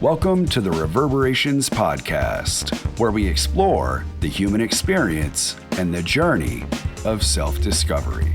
Welcome to the Reverberations Podcast, where we explore the human experience and the journey of self-discovery.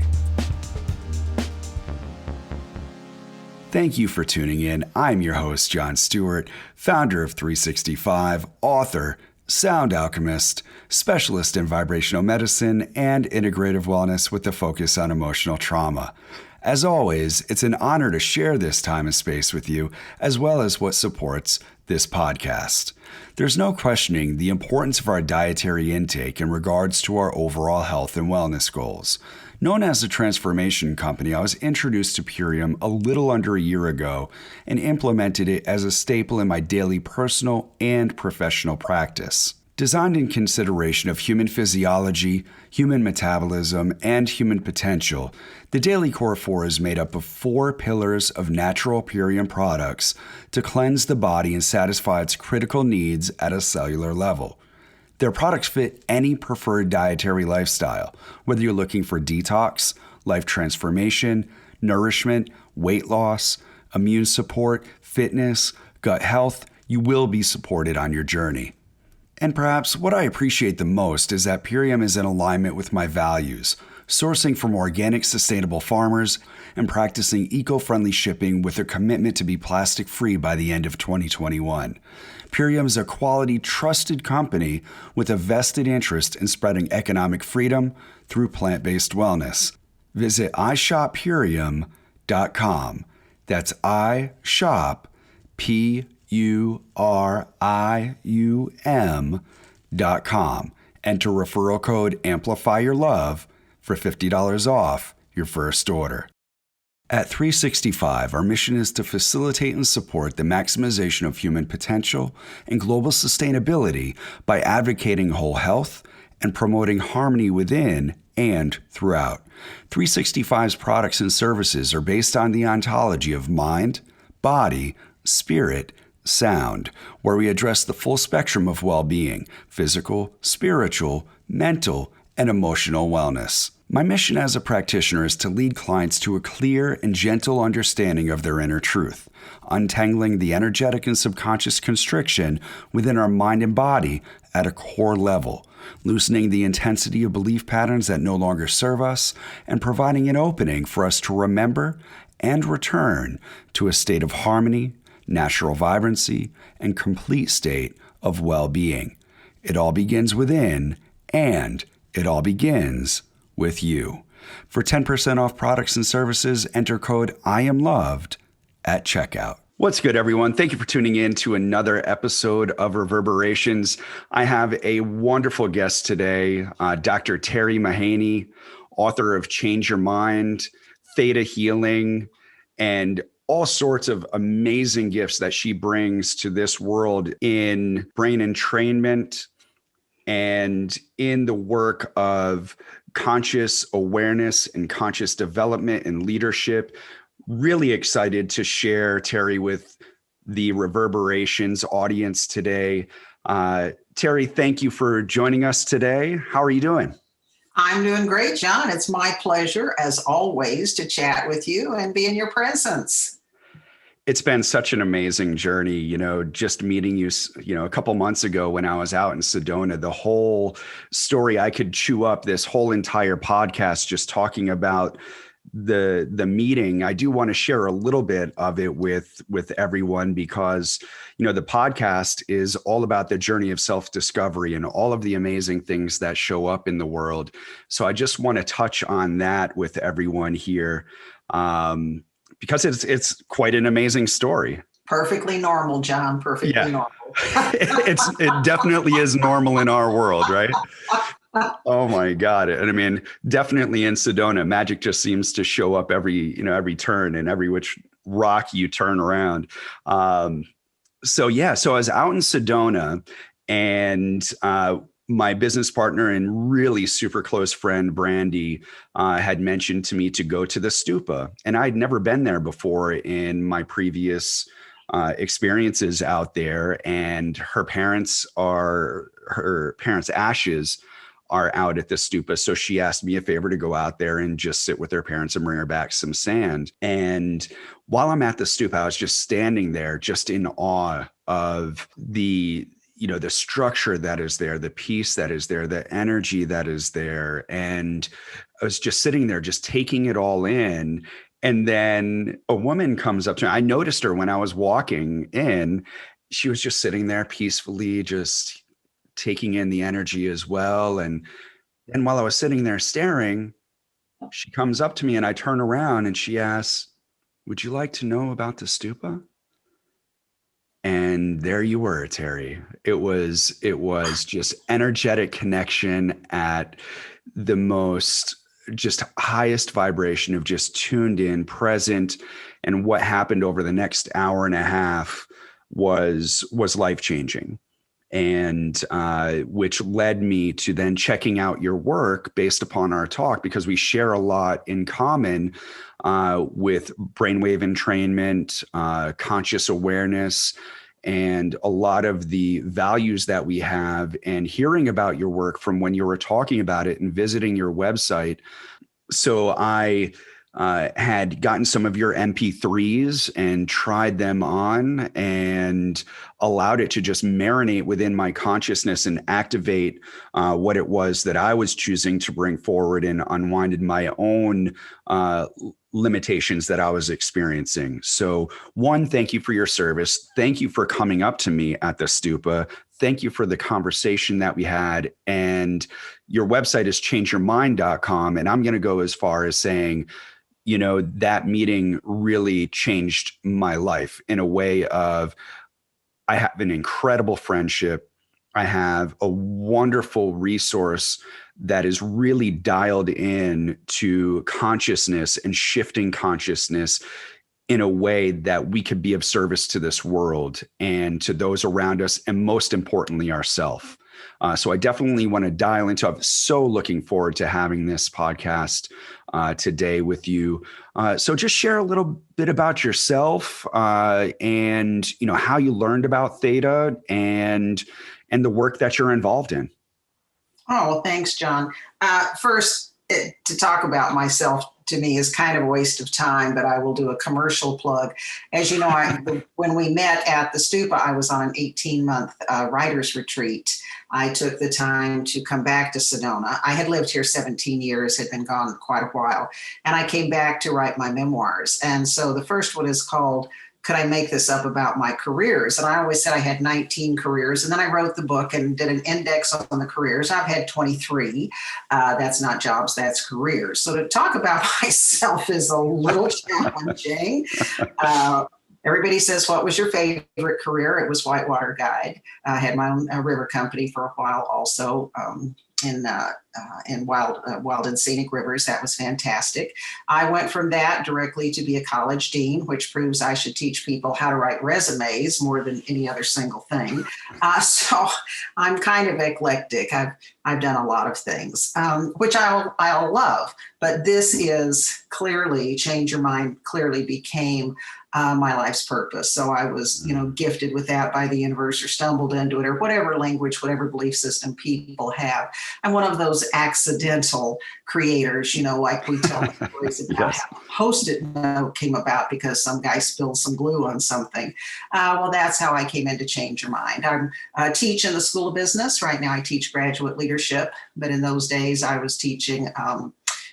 Thank you for tuning in. I'm your host, John Stewart, founder of 365, author, sound alchemist, specialist in vibrational medicine, and integrative wellness with a focus on emotional trauma. As always, it's an honor to share this time and space with you, as well as what supports this podcast. There's no questioning the importance of our dietary intake in regards to our overall health and wellness goals. Known as a transformation company, I was introduced to Purium a little under a year ago and implemented it as a staple in my daily personal and professional practice. Designed in consideration of human physiology, human metabolism, and human potential, the Daily Core 4 is made up of 4 pillars of natural Purium products to cleanse the body and satisfy its critical needs at a cellular level. Their products fit any preferred dietary lifestyle, whether you're looking for detox, life transformation, nourishment, weight loss, immune support, fitness, gut health. You will be supported on your journey. And perhaps what I appreciate the most is that Purium is in alignment with my values, sourcing from organic, sustainable farmers and practicing eco-friendly shipping with a commitment to be plastic-free by the end of 2021. Purium is a quality, trusted company with a vested interest in spreading economic freedom through plant-based wellness. Visit ishoppurium.com. That's IShopPurium.com. Enter referral code AmplifyYourLove for $50 off your first order. At 365, our mission is to facilitate and support the maximization of human potential and global sustainability by advocating whole health and promoting harmony within and throughout. 365's products and services are based on the ontology of mind, body, spirit, sound, where we address the full spectrum of well-being, physical, spiritual, mental, and emotional wellness. My mission as a practitioner is to lead clients to a clear and gentle understanding of their inner truth, untangling the energetic and subconscious constriction within our mind and body at a core level, loosening the intensity of belief patterns that no longer serve us, and providing an opening for us to remember and return to a state of harmony, natural vibrancy, and complete state of well-being. It all begins within, and it all begins with you. For 10% off products and services, enter code IAMLOVED at checkout. What's good, everyone? Thank you for tuning in to another episode of Reverberations. I have a wonderful guest today, Dr. Teri Mahaney, author of Change Your Mind, Theta Healing, and all sorts of amazing gifts that she brings to this world in brain entrainment and in the work of conscious awareness and conscious development and leadership. Really excited to share Teri with the Reverberations audience today. Teri, thank you for joining us today. How are you doing? I'm doing great, John. It's my pleasure, as always, to chat with you and be in your presence. It's been such an amazing journey, just meeting you, a couple months ago when I was out in Sedona. The whole story, I could chew up this whole entire podcast just talking about the meeting. I do want to share a little bit of it with everyone because, the podcast is all about the journey of self-discovery and all of the amazing things that show up in the world. So I just want to touch on that with everyone here. Because it's quite an amazing story. Perfectly normal, John. Perfectly normal. It definitely is normal in our world, right? Oh my God. And I mean, definitely in Sedona, magic just seems to show up every turn and every which rock you turn around. So I was out in Sedona and my business partner and really super close friend, Brandy, had mentioned to me to go to the stupa. And I'd never been there before in my previous experiences out there. And her parents' ashes are out at the stupa. So she asked me a favor to go out there and just sit with her parents and bring her back some sand. And while I'm at the stupa, I was just standing there just in awe of the structure that is there, the peace that is there, the energy that is there. And I was just sitting there, just taking it all in. And then a woman comes up to me. I noticed her when I was walking in. She was just sitting there peacefully, just taking in the energy as well. And while I was sitting there staring, she comes up to me and I turn around and she asks, "Would you like to know about the stupa?" And there you were, Teri. It was just energetic connection at the most just highest vibration of just tuned in, present. And what happened over the next hour and a half was life-changing. And which led me to then checking out your work based upon our talk, because we share a lot in common with brainwave entrainment, conscious awareness, and a lot of the values that we have. And hearing about your work from when you were talking about it and visiting your website. So I had gotten some of your MP3s and tried them on and allowed it to just marinate within my consciousness and activate what it was that I was choosing to bring forward, and unwinded my own limitations that I was experiencing. So one, thank you for your service. Thank you for coming up to me at the stupa. Thank you for the conversation that we had. And your website is changeyourmind.com. And I'm going to go as far as saying, that meeting really changed my life in a way of, I have an incredible friendship. I have a wonderful resource that is really dialed in to consciousness and shifting consciousness in a way that we could be of service to this world and to those around us, and most importantly, ourselves. So I definitely want to dial into. I'm so looking forward to having this podcast today with you. So just share a little bit about yourself and how you learned about theta and the work that you're involved in. Oh, well, thanks, John. First, to talk about myself to me is kind of a waste of time, but I will do a commercial plug. As you know, when we met at the stupa, I was on an 18-month writer's retreat. I took the time to come back to Sedona. I had lived here 17 years, had been gone quite a while, and I came back to write my memoirs. And so the first one is called Could I Make This Up About My Careers? And I always said I had 19 careers. And then I wrote the book and did an index on the careers. I've had 23. That's not jobs, that's careers. So to talk about myself is a little challenging. Everybody says, what was your favorite career? It was whitewater guide. I had my own river company for a while also. In wild and scenic rivers. That was fantastic. I went from that directly to be a college dean, which proves I should teach people how to write resumes more than any other single thing. So I'm kind of eclectic. I've done a lot of things, which I'll love. But this is clearly, Change Your Mind clearly became my life's purpose. So I was, gifted with that by the universe, or stumbled into it, or whatever language, whatever belief system people have. I'm one of those accidental creators, like we tell stories about Yes. how a Post-it note came about because some guy spilled some glue on something. Well, that's how I came into Change Your Mind. I teach in the School of Business. Right now I teach graduate leadership, but in those days I was teaching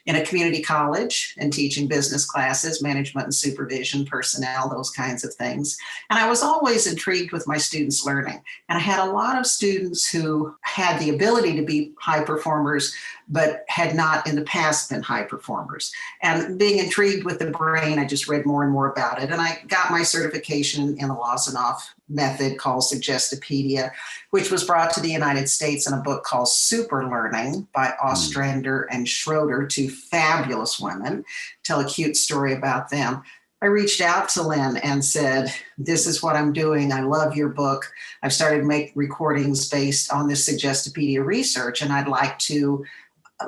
in a community college and teaching business classes, management and supervision, personnel, those kinds of things. And I was always intrigued with my students' learning. And I had a lot of students who had the ability to be high performers, but had not in the past been high performers. And being intrigued with the brain, I just read more and more about it. And I got my certification in the Lozanoff method called Suggestopedia, which was brought to the United States in a book called Super Learning by Ostrander and Schroeder, two fabulous women. Tell a cute story about them. I reached out to Lynn and said, this is what I'm doing. I love your book. I've started to make recordings based on this Suggestopedia research, and I'd like to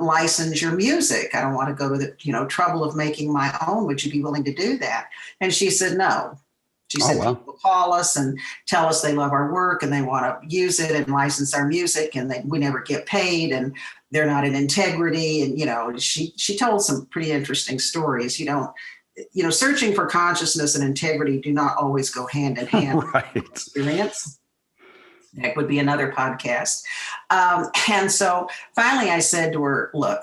license your music. I don't want to go to the trouble of making my own. Would you be willing to do that? And she said, no. She Oh, said wow. people call us and tell us they love our work and they want to use it and license our music, and we never get paid, and they're not in integrity. And, she told some pretty interesting stories. Searching for consciousness and integrity do not always go hand in hand. Right. Experience. That would be another podcast. And so finally I said to her, look,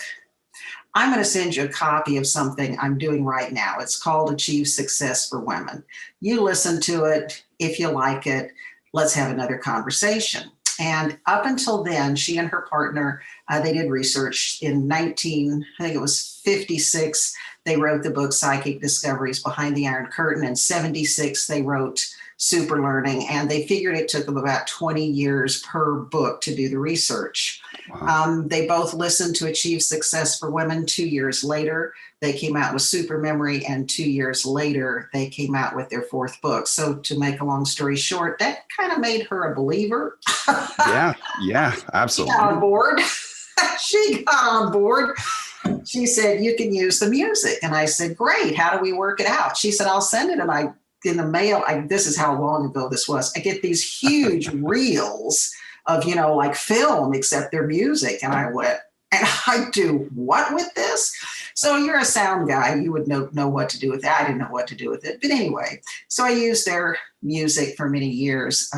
I'm going to send you a copy of something I'm doing right now. It's called Achieve Success for Women. You listen to it. If you like it, let's have another conversation. And up until then, she and her partner, they did research in I think it was 56. They wrote the book Psychic Discoveries Behind the Iron Curtain. In 76, they wrote Super Learning, and they figured it took them about 20 years per book to do the research. Wow. They both listened to Achieve Success for Women. 2 years later, they came out with Super Memory, and 2 years later, they came out with their fourth book. So to make a long story short, that kind of made her a believer. Yeah, absolutely. She got on board. She got on board. She said, you can use the music. And I said, great. How do we work it out? She said, I'll send it. And in the mail, this is how long ago this was. I get these huge reels of, like film, except they're music. And I went, and I do what with this? So you're a sound guy. You would know what to do with it. I didn't know what to do with it. But anyway, so I used their music for many years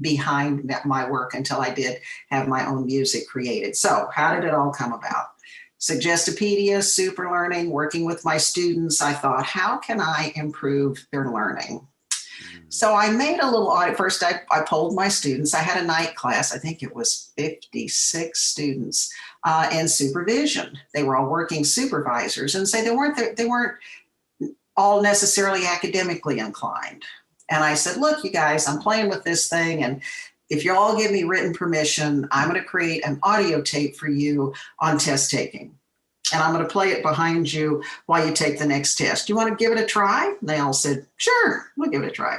behind my work until I did have my own music created. So how did it all come about? Suggestopedia, super learning, working with my students. I thought, how can I improve their learning? So I made a little audit. First, I polled my students. I had a night class. I think it was 56 students in supervision. They were all working supervisors, and say they weren't all necessarily academically inclined. And I said, look, you guys, I'm playing with this thing, and if you all give me written permission, I'm going to create an audio tape for you on test taking. And I'm going to play it behind you while you take the next test. You want to give it a try? And they all said, sure, we'll give it a try.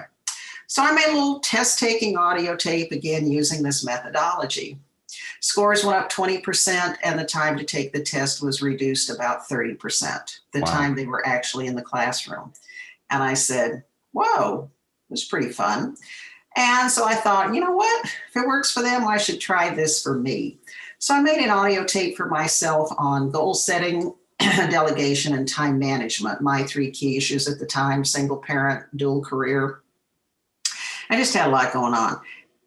So I made a little test taking audio tape, again, using this methodology. Scores went up 20%, and the time to take the test was reduced about 30%, the time they were actually in the classroom. And I said, whoa, it was pretty fun. And so I thought, you know what? If it works for them, I should try this for me. So I made an audio tape for myself on goal setting, delegation, and time management, my three key issues at the time: single parent, dual career. I just had a lot going on.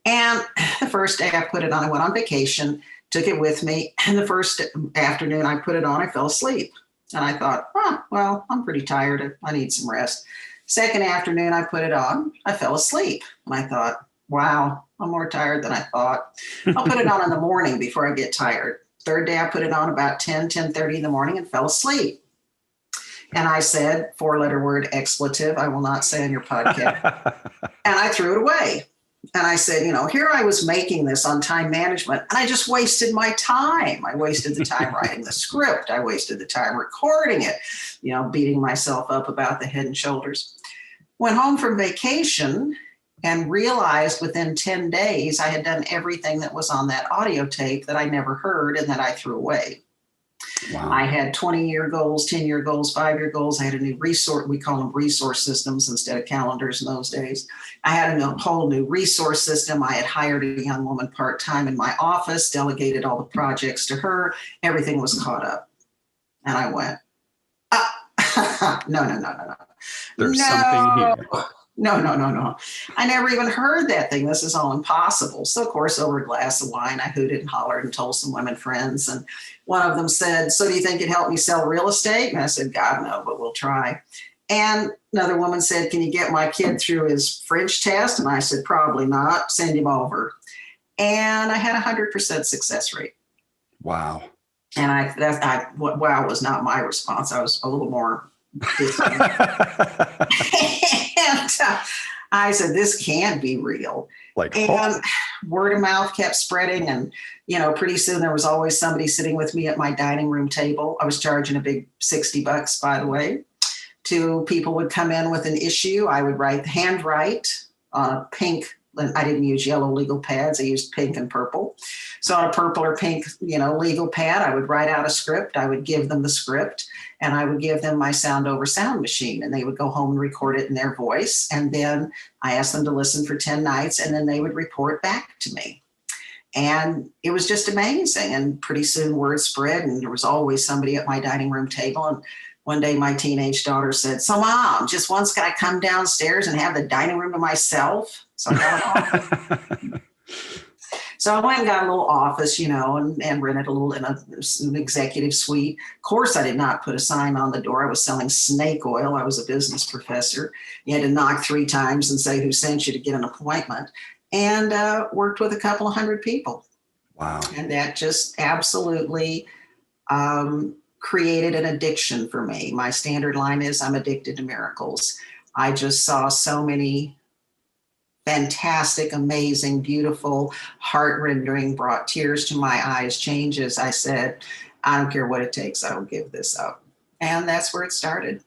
And the first day I put it on, I went on vacation, took it with me. And the first afternoon I put it on, I fell asleep. And I thought, well, I'm pretty tired. I need some rest. Second afternoon, I put it on. I fell asleep. And I thought, wow, I'm more tired than I thought. I'll put it on in the morning before I get tired. Third day, I put it on about 10:30 in the morning and fell asleep. And I said, four-letter word, expletive, I will not say on your podcast. And I threw it away. And I said, here I was making this on time management, and I just wasted my time. I wasted the time writing the script. I wasted the time recording it, beating myself up about the head and shoulders. Went home from vacation and realized within 10 days I had done everything that was on that audio tape that I never heard and that I threw away. Wow. I had 20-year goals, 10-year goals, 5-year goals. I had a new resource. We call them resource systems instead of calendars in those days. I had a whole new resource system. I had hired a young woman part-time in my office, delegated all the projects to her. Everything was caught up. And I went, no. There's something here. No. I never even heard that thing. This is all impossible. So, of course, over a glass of wine, I hooted and hollered and told some women friends. And one of them said, so do you think it'd help me sell real estate? And I said, God, no, but we'll try. And another woman said, can you get my kid through his French test? And I said, probably not. Send him over. And I had 100% success rate. Wow. And wow was not my response. I was a little more and I said, this can't be real. Word of mouth kept spreading. And, pretty soon there was always somebody sitting with me at my dining room table. I was charging a big $60, by the way. Two people would come in with an issue. I would handwrite on a pink I didn't use yellow legal pads. I used pink and purple. So on a purple or pink, legal pad, I would write out a script. I would give them the script, and I would give them my sound over sound machine, and they would go home and record it in their voice. And then I asked them to listen for 10 nights, and then they would report back to me. And it was just amazing. And pretty soon word spread, and there was always somebody at my dining room table. And one day my teenage daughter said, "So Mom, just once can I come downstairs and have the dining room to myself?" So I got an So I went and got a little office, and rented an executive suite. Of course, I did not put a sign on the door. I was selling snake oil. I was a business professor. You had to knock 3 times and say who sent you to get an appointment. And worked with a couple of hundred people. Wow. And that just absolutely created an addiction for me. My standard line is, I'm addicted to miracles. I just saw so many fantastic, amazing, beautiful, heart-rendering, brought tears to my eyes changes. I said, I don't care what it takes. I will give this up. And that's where it started.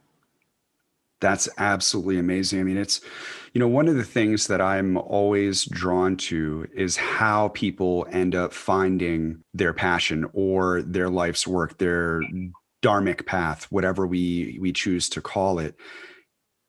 That's absolutely amazing. I mean, it's, one of the things that I'm always drawn to is how people end up finding their passion or their life's work, their dharmic path, whatever we choose to call it.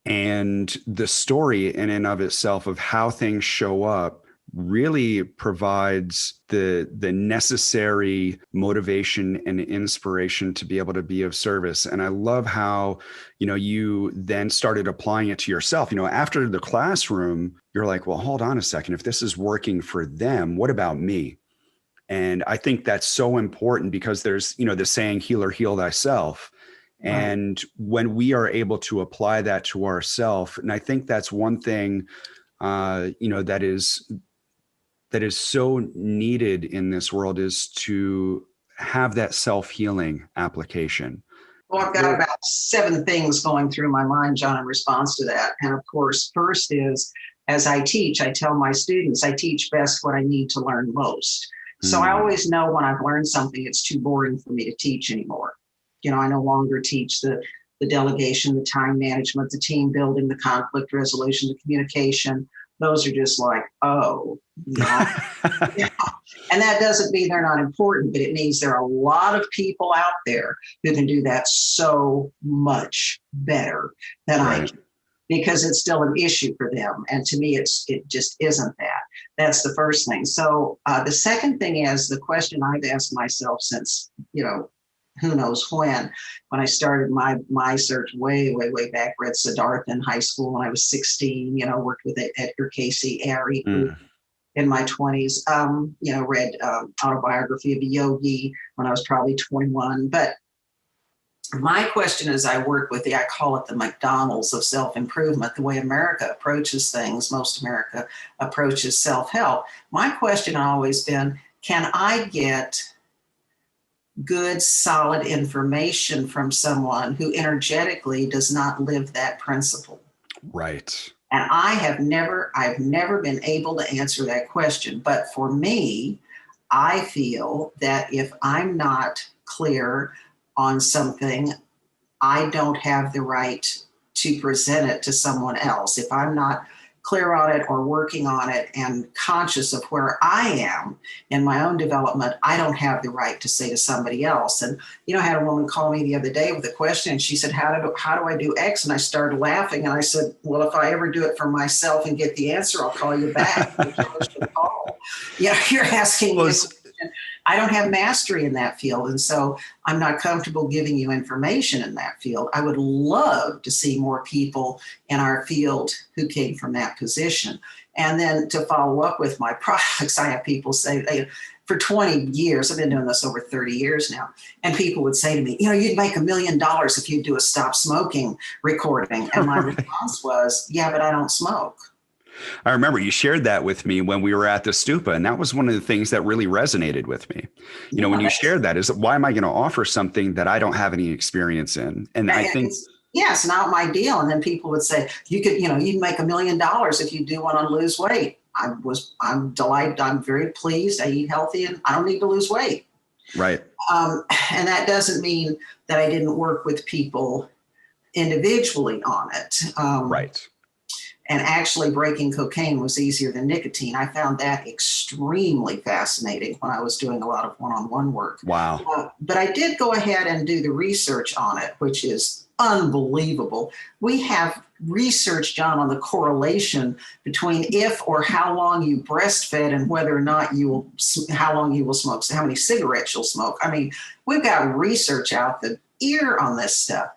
And the story in and of itself of how things show up really provides the necessary motivation and inspiration to be able to be of service. And I love how, you then started applying it to yourself. After the classroom, you're like, well, hold on a second. If this is working for them, what about me? And I think that's so important because there's, the saying, heal or heal thyself. Right. And when we are able to apply that to ourselves, and I think that's one thing, that is so needed in this world, is to have that self-healing application. Well, I've got about 7 things going through my mind, John, in response to that. And of course, first is, as I teach, I tell my students, I teach best what I need to learn most. So I always know when I've learned something, it's too boring for me to teach anymore. I no longer teach the delegation, the time management, the team building, the conflict resolution, the communication. Those are just like, oh, yeah. And that doesn't mean they're not important, but it means there are a lot of people out there who can do that so much better than I can, because it's still an issue for them. And to me, it just isn't that. That's the first thing. So the second thing is the question I've asked myself since, who knows when I started my search way, way, way back, read Siddhartha in high school when I was 16, worked with Edgar Casey, Ari in my 20s, read Autobiography of a Yogi when I was probably 21. But my question is, I work with I call it the McDonald's of self-improvement, the way America approaches things. Most America approaches self-help. My question has always been, can I get good, solid information from someone who energetically does not live that principle? Right. And I've never been able to answer that question. But for me, I feel that if I'm not clear on something, I don't have the right to present it to someone else. If I'm not clear on it or working on it and conscious of where I am in my own development, I don't have the right to say to somebody else. And, I had a woman call me the other day with a question, and she said, how do I do X? And I started laughing, and I said, well, if I ever do it for myself and get the answer, I'll call you back. You're asking me a question. I don't have mastery in that field, and so I'm not comfortable giving you information in that field. I would love to see more people in our field who came from that position. And then to follow up with my products, I have people say, for 20 years, I've been doing this over 30 years now, and people would say to me, you'd make $1 million if you do a stop smoking recording. And my response was, yeah, but I don't smoke. I remember you shared that with me when we were at the Stupa, and that was one of the things that really resonated with me. When you shared that, is why am I going to offer something that I don't have any experience in? And I think it's not my deal. And then people would say, you'd make $1 million if you do one on lose weight. I'm delighted. I'm very pleased. I eat healthy and I don't need to lose weight. Right. And that doesn't mean that I didn't work with people individually on it. Right. And actually breaking cocaine was easier than nicotine. I found that extremely fascinating when I was doing a lot of one-on-one work. Wow. But I did go ahead and do the research on it, which is unbelievable. We have research, John, on the correlation between if or how long you breastfed and whether or not how long you will smoke, so how many cigarettes you'll smoke. I mean, we've got research out the ear on this stuff.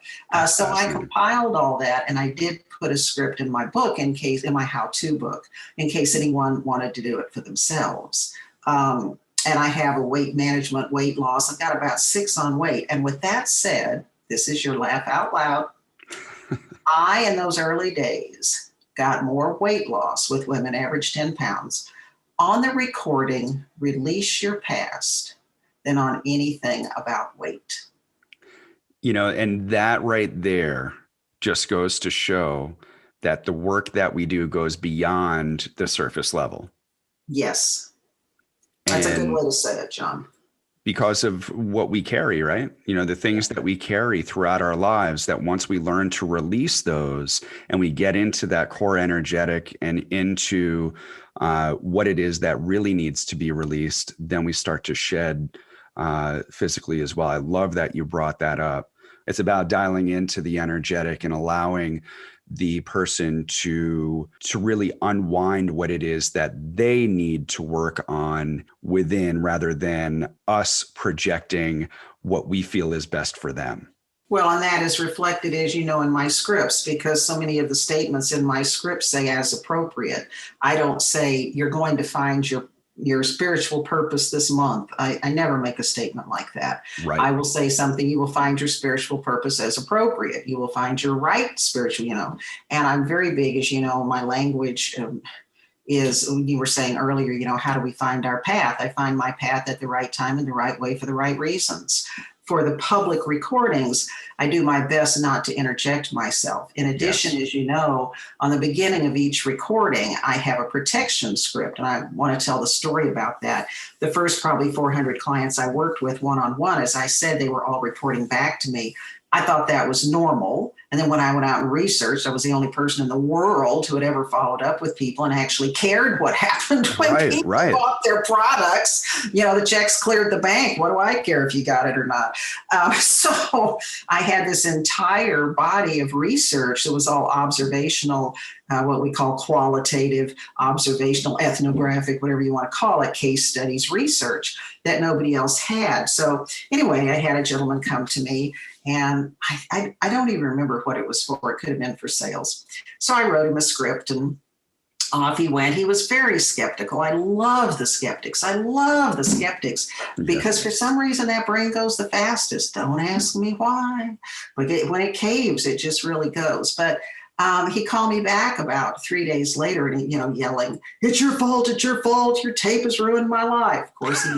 So I compiled all that, and I did put a script in my book in my how-to book, in case anyone wanted to do it for themselves. And I have a weight management, weight loss. I've got about 6 on weight. And with that said, this is your laugh out loud. I, in those early days, got more weight loss with women, average 10 pounds, on the recording, Release Your Past, than on anything about weight. And that right there just goes to show that the work that we do goes beyond the surface level. Yes. That's a good way to say it, John. Because of what we carry, right? The things that we carry throughout our lives, that once we learn to release those and we get into that core energetic and into what it is that really needs to be released, then we start to shed physically as well. I love that you brought that up. It's about dialing into the energetic and allowing the person to really unwind what it is that they need to work on within, rather than us projecting what we feel is best for them. Well, and that is reflected, as you know, in my scripts, because so many of the statements in my script say as appropriate. I don't say you're going to find your spiritual purpose this month. I never make a statement like that. Right. I will say something, you will find your spiritual purpose as appropriate. You will find your right spiritual, and I'm very big, as you know, my language is, you were saying earlier, how do we find our path? I find my path at the right time in the right way for the right reasons. For the public recordings, I do my best not to interject myself. In addition, Yes. as you know, on the beginning of each recording, I have a protection script, and I want to tell the story about that. The first probably 400 clients I worked with one-on-one, as I said, they were all reporting back to me. I thought that was normal. And then when I went out and researched, I was the only person in the world who had ever followed up with people and actually cared what happened when people bought their products. The checks cleared the bank. What do I care if you got it or not? So I had this entire body of research that was all observational, what we call qualitative, observational, ethnographic, whatever you want to call it, case studies research that nobody else had. So anyway, I had a gentleman come to me, and I don't even remember what it was for. It could have been for sales. So I wrote him a script, and off he went. He was very skeptical. I love the skeptics. Because for some reason that brain goes the fastest. Don't ask me why. When it caves, it just really goes. But he called me back about 3 days later, and yelling, "It's your fault! It's your fault! Your tape has ruined my life." Of course, he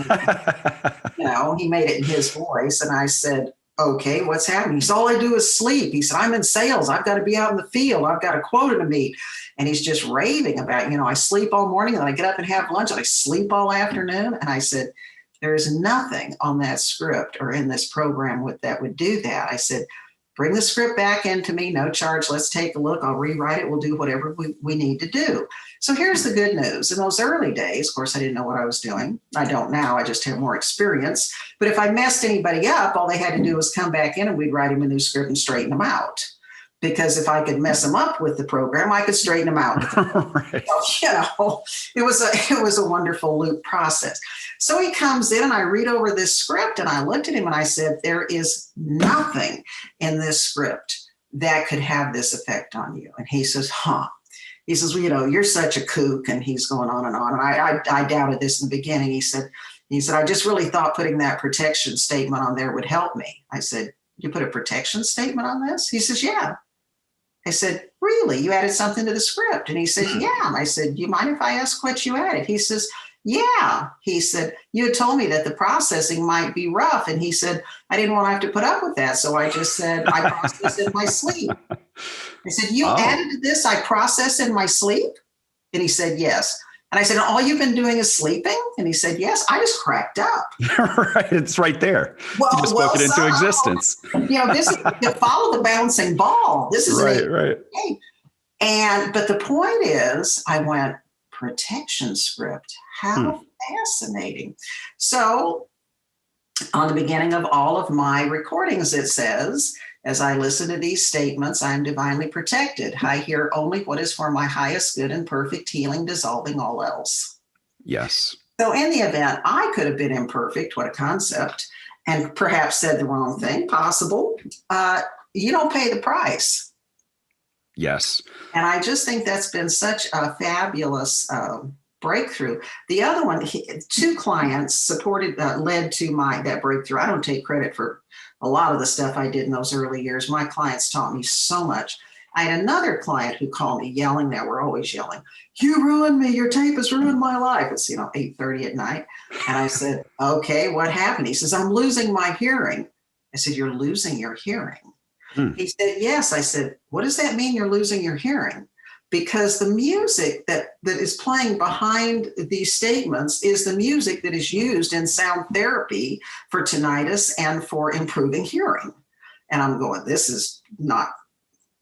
made it in his voice, and I said, "Okay, what's happening?" He said, "All I do is sleep." He said, "I'm in sales. I've got to be out in the field. I've got a quota to meet." And he's just raving about, I sleep all morning, and I get up and have lunch, and I sleep all afternoon. And I said, there is nothing on that script or in this program that would do that. I said, bring the script back into me, no charge. Let's take a look. I'll rewrite it. We'll do whatever we need to do. So here's the good news. In those early days, of course, I didn't know what I was doing. I don't now. I just have more experience. But if I messed anybody up, all they had to do was come back in, and we'd write them a new script and straighten them out. Because if I could mess them up with the program, I could straighten them out. Right. So, it was a wonderful loop process. So he comes in, and I read over this script, and I looked at him and I said, there is nothing in this script that could have this effect on you. And he says, He says, well, you're such a kook. And he's going on and on. And I doubted this in the beginning. He said, I just really thought putting that protection statement on there would help me. I said, you put a protection statement on this? He says, yeah. I said, really? You added something to the script? And he said, yeah. And I said, do you mind if I ask what you added? He says, yeah. He said, you had told me that the processing might be rough. And he said, I didn't want to have to put up with that. So I just said, I process in my sleep. I said, you added to this, I process in my sleep? And he said, yes. And I said, all you've been doing is sleeping? And he said, yes. I just cracked up. Right. It's right there. Well, you just spoke it into existence. This is to follow the bouncing ball. This is right. Hey, But the point is, I went, protection script. Hmm. How fascinating. So on the beginning of all of my recordings, it says, as I listen to these statements, I am divinely protected. I hear only what is for my highest good and perfect healing, dissolving all else. Yes. So in the event I could have been imperfect, what a concept, and perhaps said the wrong thing, possible, you don't pay the price. Yes. And I just think that's been such a fabulous breakthrough. The other one, two clients supported, led to that breakthrough. I don't take credit for a lot of the stuff I did in those early years. My clients taught me so much. I had another client who called me yelling. Now we're always yelling. You ruined me. Your tape has ruined my life. It's 8:30 at night. And I said, okay, what happened? He says, I'm losing my hearing. I said, you're losing your hearing? He said, yes. I said, what does that mean, you're losing your hearing? Because the music that is playing behind these statements is the music that is used in sound therapy for tinnitus and for improving hearing. And I'm going, this is not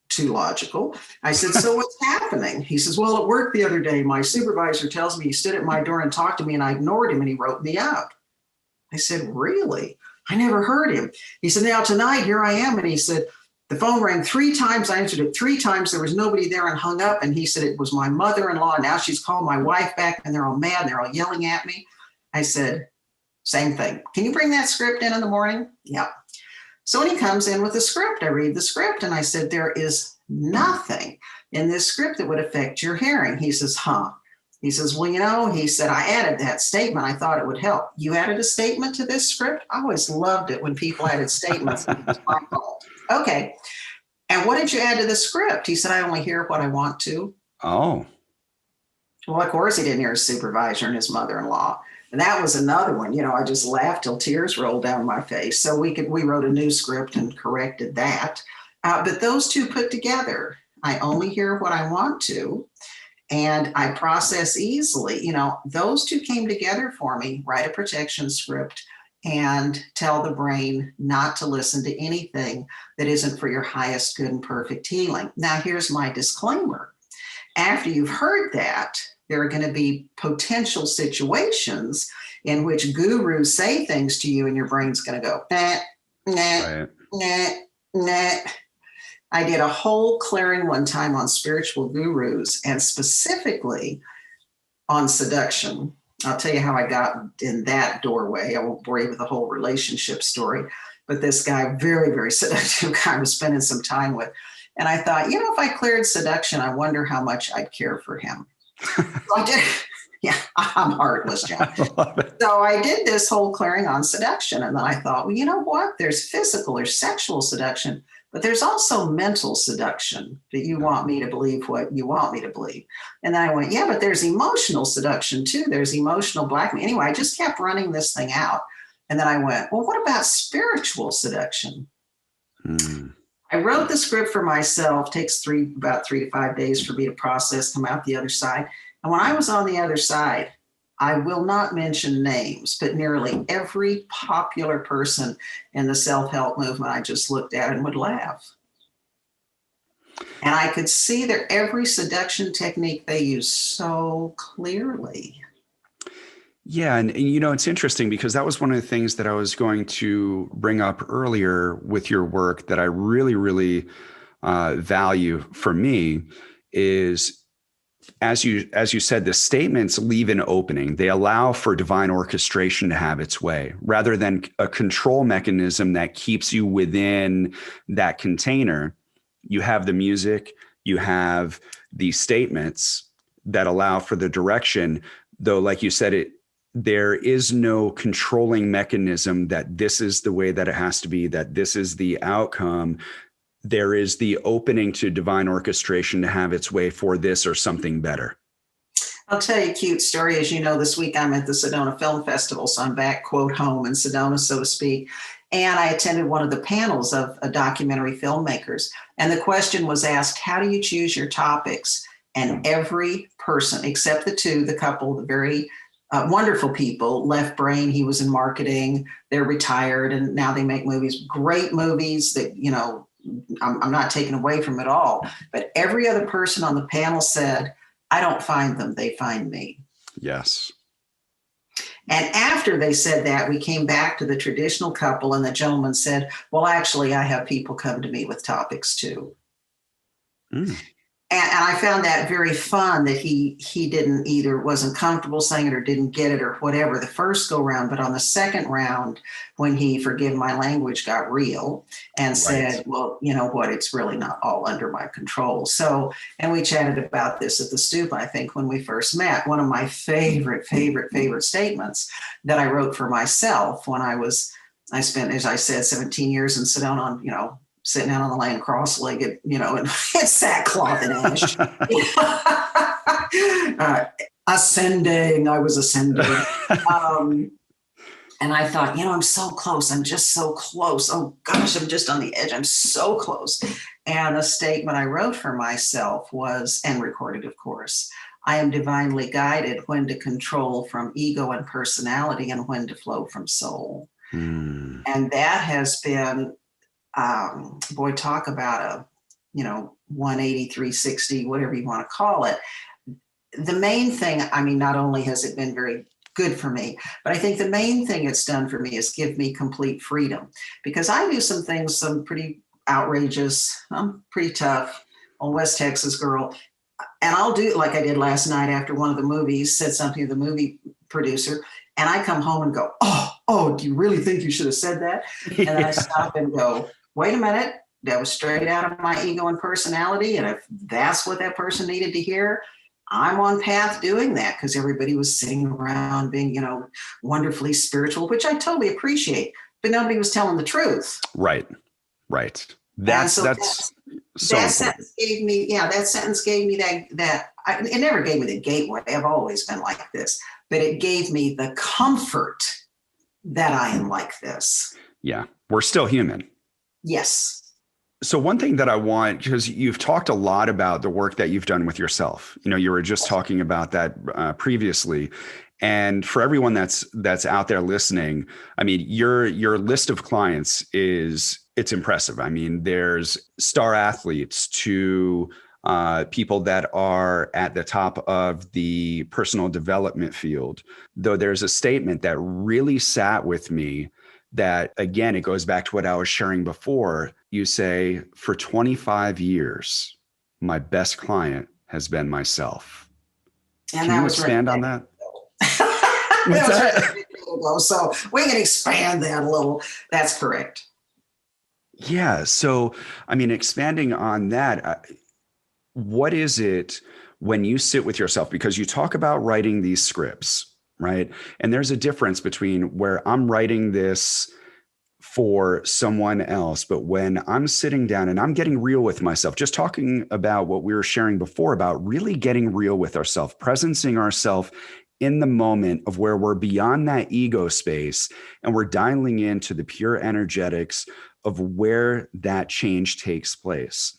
too logical. I said, so what's happening? He says, well, at work the other day, my supervisor tells me he stood at my door and talked to me and I ignored him and he wrote me up. I said, really? I never heard him. He said, now tonight, here I am. And he said, the phone rang 3 times. I answered it 3 times. There was nobody there and hung up. And he said, it was my mother-in-law. Now she's called my wife back and they're all mad. They're all yelling at me. I said, same thing. Can you bring that script in the morning? Yeah. So when he comes in with the script, I read the script and I said, there is nothing in this script that would affect your hearing. He says, huh? He says, well, he said, I added that statement. I thought it would help. You added a statement to this script? I always loved it when people added statements. It was my fault. Okay. And what did you add to the script? He said, I only hear what I want to. Oh. Well, of course, he didn't hear his supervisor and his mother-in-law. And that was another one. I just laughed till tears rolled down my face. So we wrote a new script and corrected that. But those two put together, I only hear what I want to. And I process easily. Those two came together for me. Write a protection script and tell the brain not to listen to anything that isn't for your highest good and perfect healing. Now, here's my disclaimer. After you've heard that, there are going to be potential situations in which gurus say things to you and your brain's going to go, nah, nah, Right. nah, nah. I did a whole clearing one time on spiritual gurus and specifically on seduction. I'll tell you how I got in that doorway. I won't bore you with the whole relationship story, but this guy, very, very seductive guy, I was spending some time with. And I thought, if I cleared seduction, I wonder how much I'd care for him. So I did. Yeah, I'm heartless, John. So I did this whole clearing on seduction. And then I thought, well, you know what? There's physical or sexual seduction, but there's also mental seduction that you want me to believe what you want me to believe. And then I went, yeah, but there's emotional seduction too. There's emotional blackmail. Anyway, I just kept running this thing out. And then I went, well, what about spiritual seduction? I wrote the script for myself. Takes about 3 to 5 days for me to process, come out the other side. And when I was on the other side, I will not mention names, but nearly every popular person in the self-help movement I just looked at and would laugh. And I could see that every seduction technique they use so clearly. Yeah. And it's interesting because that was one of the things that I was going to bring up earlier with your work that I really, really value for me is, as you said, the statements leave an opening. They allow for divine orchestration to have its way rather than a control mechanism that keeps you within that container. You have the music, you have the statements that allow for the direction, though, like you said, there is no controlling mechanism that this is the way that it has to be, that this is the outcome. There is the opening to divine orchestration to have its way for this or something better. I'll tell you a cute story. As you know, this week I'm at the Sedona Film Festival, so I'm back, quote, home in Sedona, so to speak. And I attended one of the panels of documentary filmmakers. And the question was asked, how do you choose your topics? And every person, except the couple, the very wonderful people, Left Brain, he was in marketing, they're retired, and now they make movies, great movies that, I'm not taking away from it all, but every other person on the panel said, I don't find them, they find me. Yes. And after they said that, we came back to the traditional couple, and the gentleman said, well, actually, I have people come to me with topics too. Mm. And I found that very fun that he didn't either wasn't comfortable saying it or didn't get it or whatever the first go round. But on the second round, when he, forgive my language, got real and said, well, you know what, it's really not all under my control. So, and we chatted about this at the stoop, I think, when we first met. One of my favorite statements that I wrote for myself when I spent, as I said, 17 years in Sedona, sitting out on the lane cross-legged, and it's sackcloth and ash. I was ascending. And I thought, I'm so close. I'm just so close. Oh gosh, I'm just on the edge. I'm so close. And a statement I wrote for myself was, and recorded, of course, I am divinely guided when to control from ego and personality and when to flow from soul. Mm. And that has been, boy, talk about a, 180, 360, whatever you want to call it. The main thing, not only has it been very good for me, but I think the main thing it's done for me is give me complete freedom, because I do some things, some pretty outrageous. I'm pretty tough, old West Texas girl. And I'll do it like I did last night after one of the movies, said something to the movie producer, and I come home and go, oh, do you really think you should have said that? And then I stop and go, wait a minute, that was straight out of my ego and personality. And if that's what that person needed to hear, I'm on path doing that, because everybody was sitting around being, wonderfully spiritual, which I totally appreciate, but nobody was telling the truth. Right. That's so that sentence gave me, that sentence gave me it never gave me the gateway. I've always been like this, but it gave me the comfort that I am like this. Yeah. We're still human. Yes. So one thing that I want, because you've talked a lot about the work that you've done with yourself, you were just talking about that previously. And for everyone that's out there listening, your list of clients it's impressive. There's star athletes to people that are at the top of the personal development field. Though there's a statement that really sat with me that, again, it goes back to what I was sharing before. You say, for 25 years, my best client has been myself. And can you expand on that? What's that? So we can expand that a little. That's correct. Yeah. So, expanding on that, what is it when you sit with yourself? Because you talk about writing these scripts, right? And there's a difference between where I'm writing this for someone else, but when I'm sitting down and I'm getting real with myself, just talking about what we were sharing before about really getting real with ourselves, presencing ourselves in the moment of where we're beyond that ego space and we're dialing into the pure energetics of where that change takes place.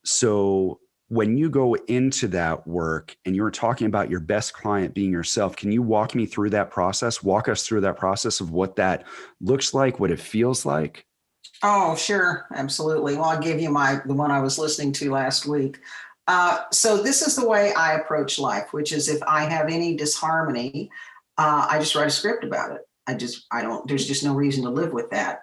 So when you go into that work and you're talking about your best client being yourself, can you walk me through that process? Walk us through that process of what that looks like, what it feels like? Oh, sure. Absolutely. Well, I'll give you the one I was listening to last week. So this is the way I approach life, which is if I have any disharmony, I just write a script about it. There's just no reason to live with that.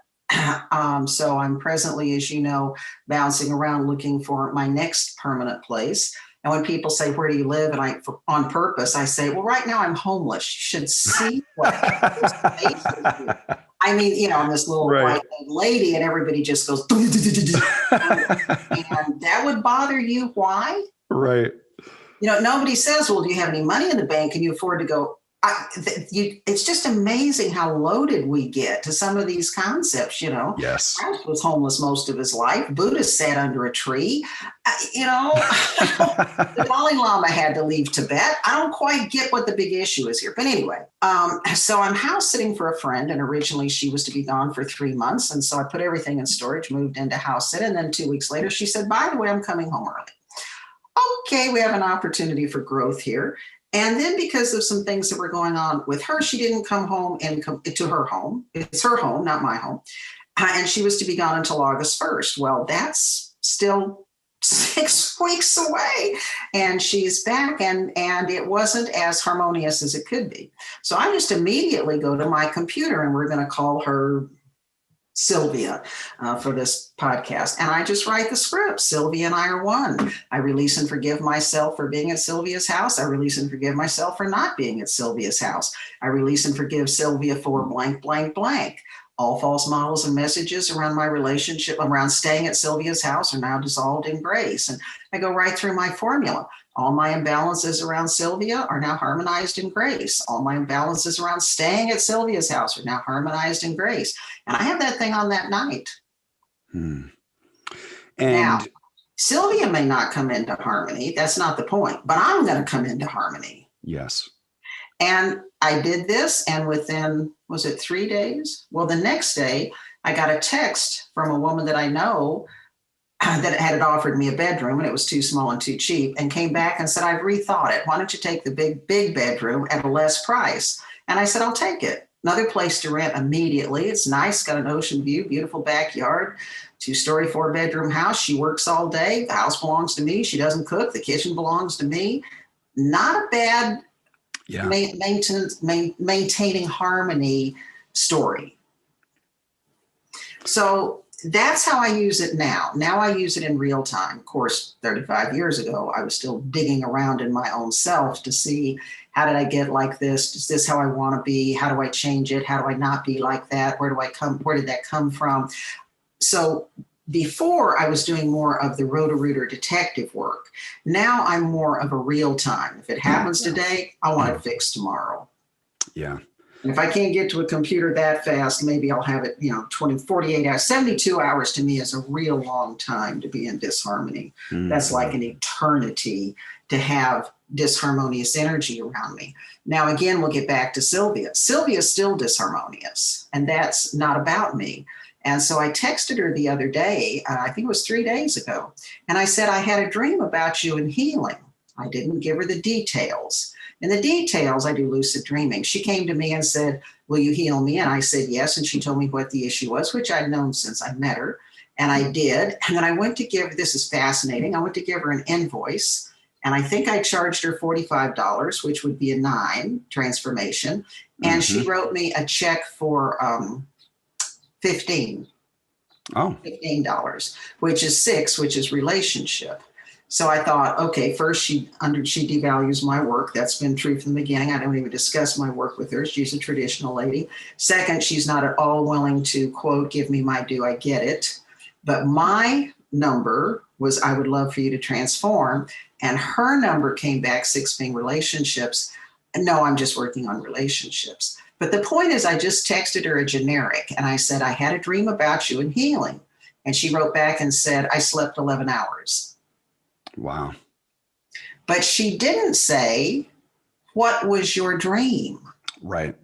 So I'm presently, as you know, bouncing around looking for my next permanent place. And when people say, where do you live? And on purpose, I say, well, right now I'm homeless. You should see what this space is. I'm this little white lady, and everybody just goes, and that would bother you. Why? Right. Nobody says, well, do you have any money in the bank? Can you afford to go? It's just amazing how loaded we get to some of these concepts. Yes. Christ was homeless most of his life. Buddha sat under a tree. The Dalai Lama had to leave Tibet. I don't quite get what the big issue is here. But anyway, so I'm house sitting for a friend, and originally she was to be gone for 3 months. And so I put everything in storage, moved into house sit. And then 2 weeks later, she said, by the way, I'm coming home early. Okay, we have an opportunity for growth here. And then because of some things that were going on with her, she didn't come home and come to her home. It's her home, not my home. And she was to be gone until August 1st. Well, that's still 6 weeks away, and she's back, and it wasn't as harmonious as it could be. So I just immediately go to my computer, and we're going to call her Sylvia for this podcast. And I just write the script. Sylvia and I are one. I release and forgive myself for being at Sylvia's house. I release and forgive myself for not being at Sylvia's house. I release and forgive Sylvia for blank, blank, blank. All false models and messages around my relationship, around staying at Sylvia's house, are now dissolved in grace. And I go right through my formula. All my imbalances around Sylvia are now harmonized in grace. All my imbalances around staying at Sylvia's house are now harmonized in grace. And I have that thing on that night. And now, Sylvia may not come into harmony. That's not the point, but I'm going to come into harmony. Yes. And I did this, and within, was it 3 days? Well, the next day, I got a text from a woman that I know that had offered me a bedroom, and it was too small and too cheap, and came back and said, I've rethought it. Why don't you take the big bedroom at a less price? And I said, I'll take it. Another place to rent immediately. It's nice, got an ocean view, beautiful backyard, 2-story, 4-bedroom house. She works all day. The house belongs to me. She doesn't cook. The kitchen belongs to me. Not a bad maintaining harmony story. So that's how I use it now. Now I use it in real time. Of course, 35 years ago, I was still digging around in my own self to see, how did I get like this? Is this how I want to be? How do I change it? How do I not be like that? Where did that come from? So before, I was doing more of the Roto-Rooter detective work. Now I'm more of a real time. If it happens today, I want it fixed tomorrow. Yeah. And if I can't get to a computer that fast, maybe I'll have it, 20, 48 hours. 72 hours to me is a real long time to be in disharmony. That's like an eternity to have disharmonious energy around me. Now, again, we'll get back to Sylvia. Sylvia is still disharmonious, and that's not about me. And so I texted her the other day, I think it was 3 days ago, and I said, I had a dream about you in healing. I didn't give her the details. In the details, I do lucid dreaming. She came to me and said, will you heal me? And I said, yes. And she told me what the issue was, which I'd known since I met her. And I did. And then I went to this is fascinating. I went to give her an invoice. And I think I charged her $45, which would be a 9 transformation. And she wrote me a check for $15, which is 6, which is relationship. So I thought, okay, first she devalues my work. That's been true from the beginning. I don't even discuss my work with her. She's a traditional lady. Second, she's not at all willing to, quote, give me my due. I get it. But my number was, I would love for you to transform. And her number came back, 6 being relationships. No, I'm just working on relationships. But the point is, I just texted her a generic, and I said, I had a dream about you in healing. And she wrote back and said, I slept 11 hours. Wow. But she didn't say, what was your dream? Right.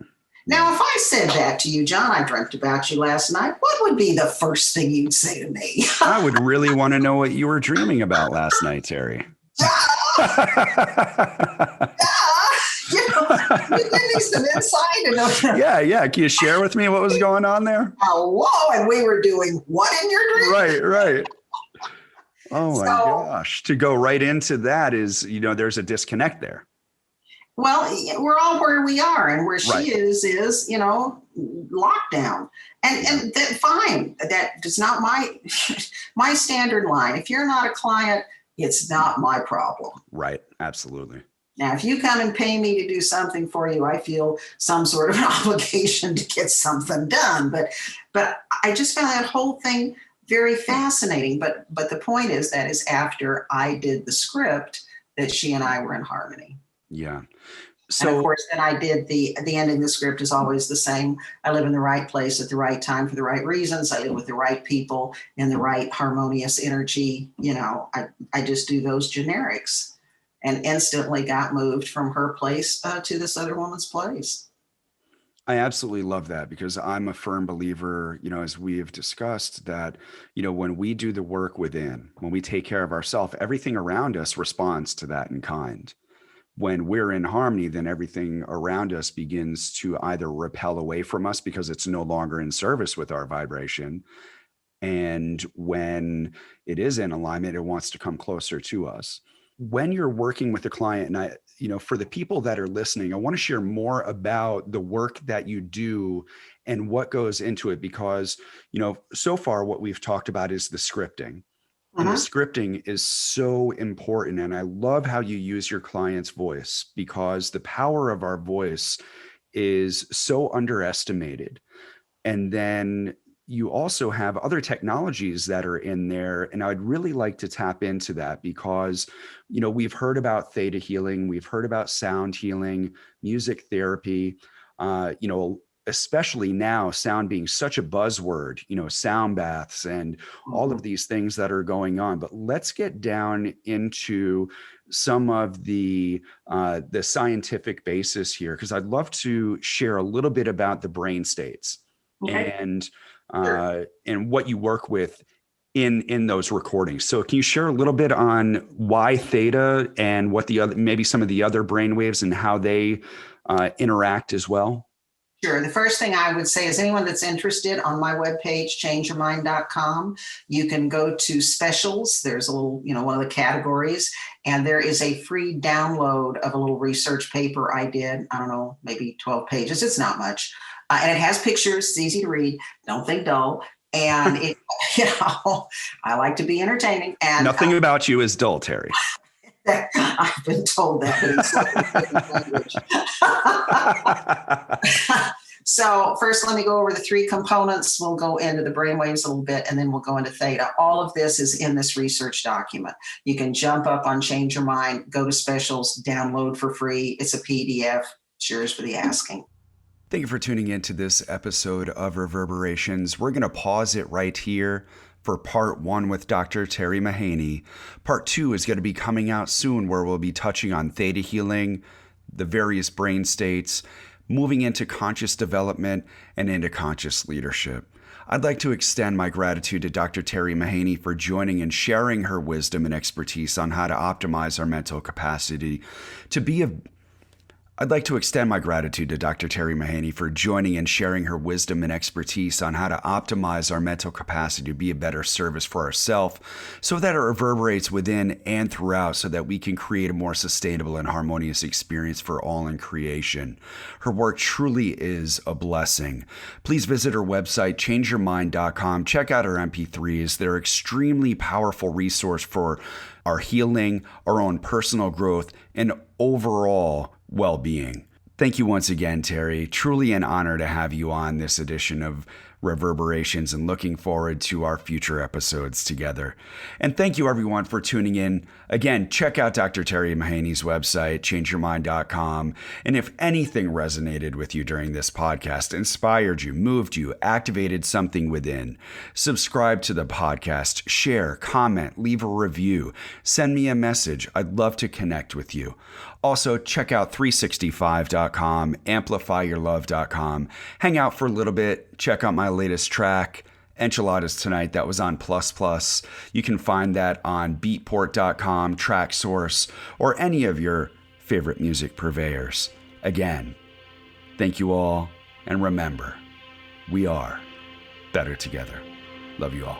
Now, if I said that to you, John, I dreamt about you last night, what would be the first thing you'd say to me? I would really want to know what you were dreaming about last night, Teri. You give me some insight. Yeah. Can you share with me what was going on there? Hello, and we were doing what in your dream? Right. Oh my gosh. To go right into that is, there's a disconnect there. Well, we're all where we are, and where she is, lockdown. And that, fine. That is not my standard line. If you're not a client, it's not my problem. Right. Absolutely. Now, if you come and pay me to do something for you, I feel some sort of an obligation to get something done. But I just found that whole thing very fascinating. But the point is that is after I did the script that she and I were in harmony. Yeah. So, and of course, then I did the ending. The script is always the same. I live in the right place at the right time for the right reasons. I live with the right people in the right harmonious energy. I just do those generics, and instantly got moved from her place to this other woman's place. I absolutely love that, because I'm a firm believer, as we have discussed, that, when we do the work within, when we take care of ourselves, everything around us responds to that in kind. when we're in harmony, then everything around us begins to either repel away from us because it's no longer in service with our vibration. And when it is in alignment, it wants to come closer to us. When you're working with a client, and for the people that are listening, I want to share more about the work that you do and what goes into it, because, so far what we've talked about is the scripting. And the scripting is so important. And I love how you use your client's voice, because the power of our voice is so underestimated. And then you also have other technologies that are in there. And I'd really like to tap into that because, we've heard about theta healing, we've heard about sound healing, music therapy, especially now, sound being such a buzzword, sound baths and all of these things that are going on. But let's get down into some of the scientific basis here, because I'd love to share a little bit about the brain states. Okay. And what you work with in those recordings. So can you share a little bit on why theta and what maybe some of the other brain waves and how they interact as well? Sure. The first thing I would say is anyone that's interested, on my webpage, changeyourmind.com, you can go to specials. There's a little, one of the categories, and there is a free download of a little research paper I did. I don't know, maybe 12 pages. It's not much. And it has pictures. It's easy to read. Don't think dull. And it, I like to be entertaining. And nothing about you is dull, Teri. I've been told that, but it's language. So first, let me go over the three components. We'll go into the brainwaves a little bit, and then we'll go into theta. All of this is in this research document. You can jump up on Change Your Mind, go to specials, download for free. It's a PDF. It's yours for the asking. Thank you for tuning into this episode of Reverberations. We're going to pause it right here for part 1 with Dr. Teri Mahaney. Part 2 is going to be coming out soon, where we'll be touching on theta healing, the various brain states, moving into conscious development and into conscious leadership. I'd like to extend my gratitude to Dr. Teri Mahaney for joining and sharing her wisdom and expertise on how to optimize our mental capacity to be I'd like to extend my gratitude to Dr. Teri Mahaney for joining and sharing her wisdom and expertise on how to optimize our mental capacity to be a better service for ourselves, so that it reverberates within and throughout, so that we can create a more sustainable and harmonious experience for all in creation. Her work truly is a blessing. Please visit her website, changeyourmind.com. Check out her MP3s. They're an extremely powerful resource for our healing, our own personal growth, and overall well-being. Thank you once again, Teri. Truly an honor to have you on this edition of Reverberations, and looking forward to our future episodes together. And thank you everyone for tuning in. Again, check out Dr. Teri Mahaney's website, changeyourmind.com. And if anything resonated with you during this podcast, inspired you, moved you, activated something within, subscribe to the podcast, share, comment, leave a review, send me a message. I'd love to connect with you. Also, check out 365.com, amplifyyourlove.com. Hang out for a little bit. Check out my latest track, Enchiladas Tonight, that was on Plus. You can find that on beatport.com, TrackSource, or any of your favorite music purveyors. Again, thank you all, and remember, we are better together. Love you all.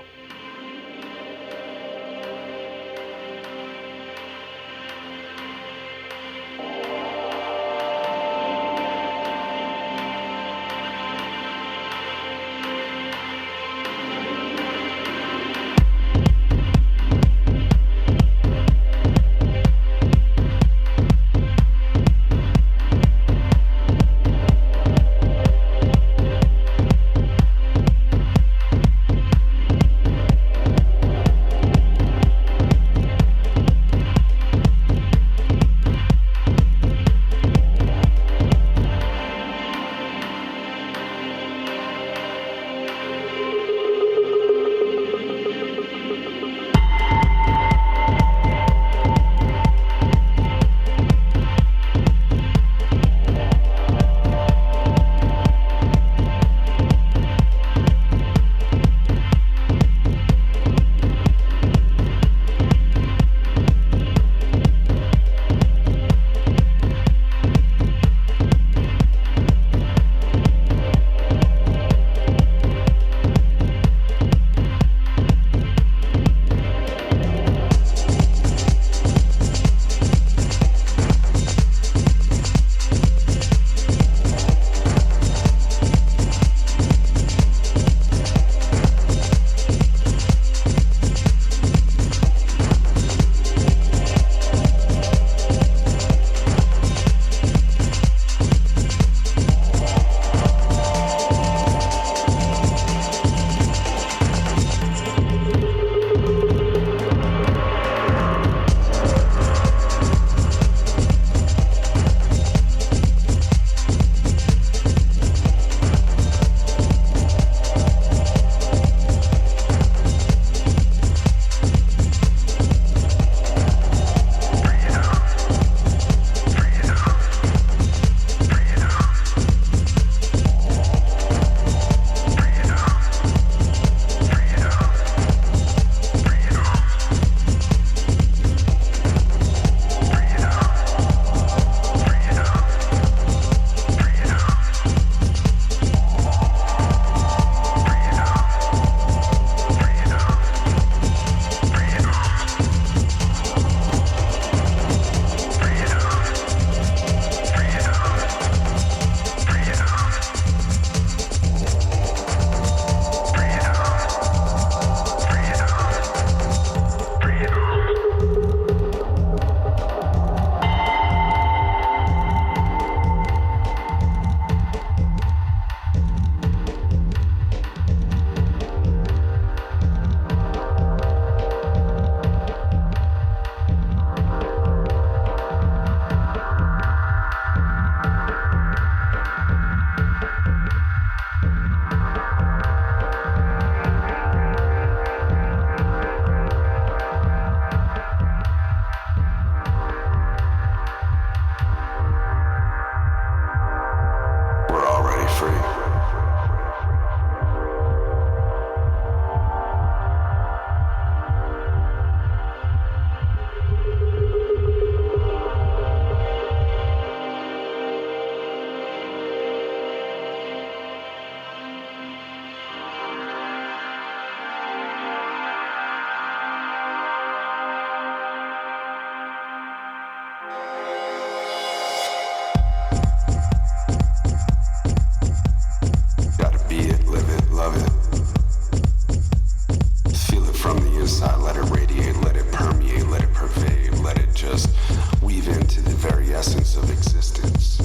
essence of existence,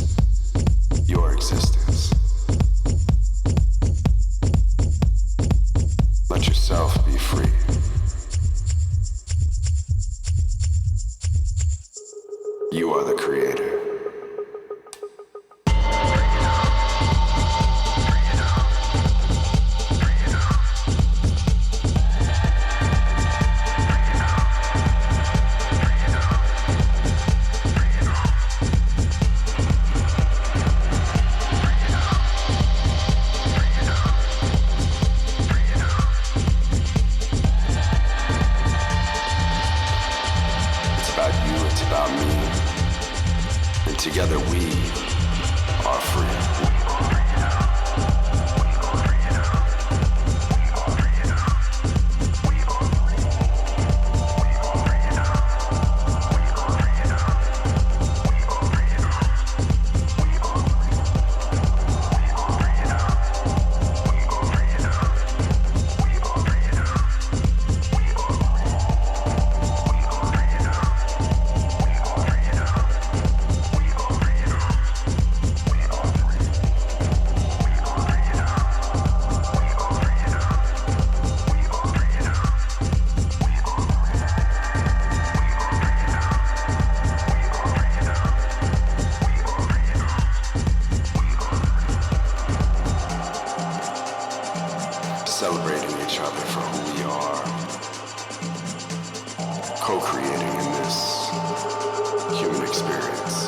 your existence. Let yourself be free. You are the creator. Together we are free. Celebrating each other for who we are, co-creating in this human experience.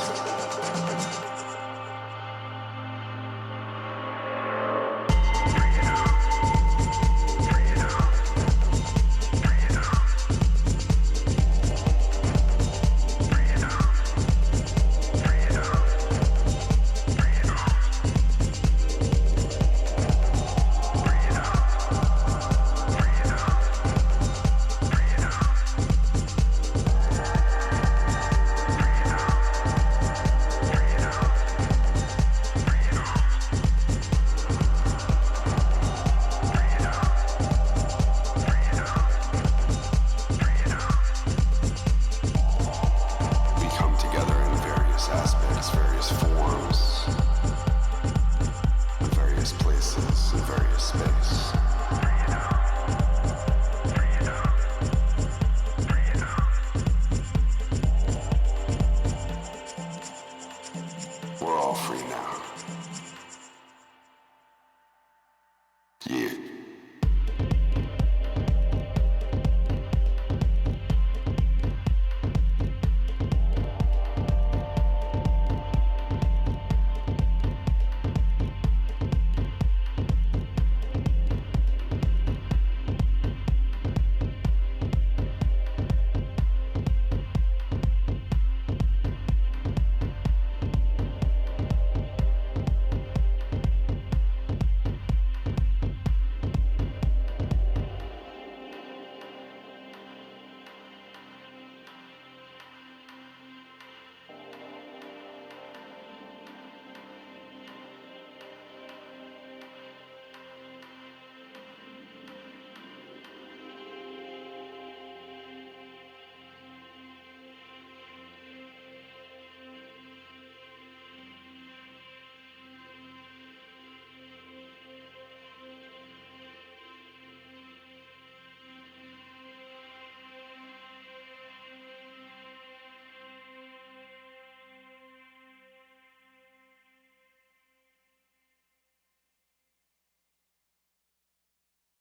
We're all free.